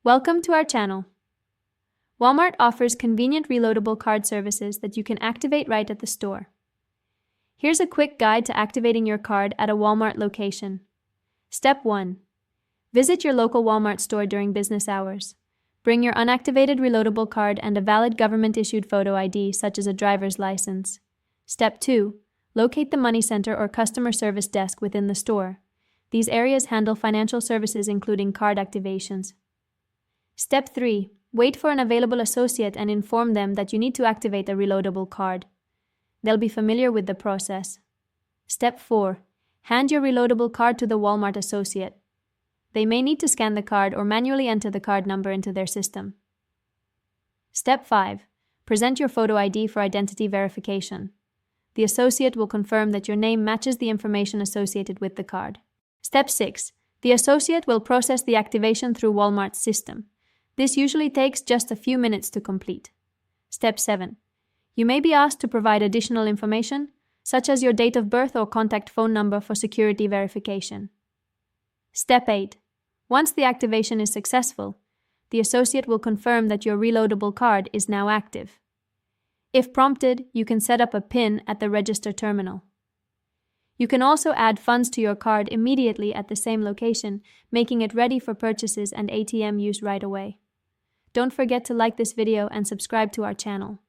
Welcome to our channel. Walmart offers convenient reloadable card services that you can activate right at the store. Here's a quick guide to activating your card at a Walmart location. Step 1. Visit your local Walmart store during business hours. Bring your unactivated reloadable card and a valid government-issued photo ID such as a driver's license. Step 2. Locate the money center or customer service desk within the store. These areas handle financial services including card activations. Step 3. Wait for an available associate and inform them that you need to activate a reloadable card. They'll be familiar with the process. Step 4. Hand your reloadable card to the Walmart associate. They may need to scan the card or manually enter the card number into their system. Step 5. Present your photo ID for identity verification. The associate will confirm that your name matches the information associated with the card. Step 6. The associate will process the activation through Walmart's system. This usually takes just a few minutes to complete. Step 7. You may be asked to provide additional information, such as your date of birth or contact phone number for security verification. Step 8. Once the activation is successful, the associate will confirm that your reloadable card is now active. If prompted, you can set up a PIN at the register terminal. You can also add funds to your card immediately at the same location, making it ready for purchases and ATM use right away. Don't forget to like this video and subscribe to our channel.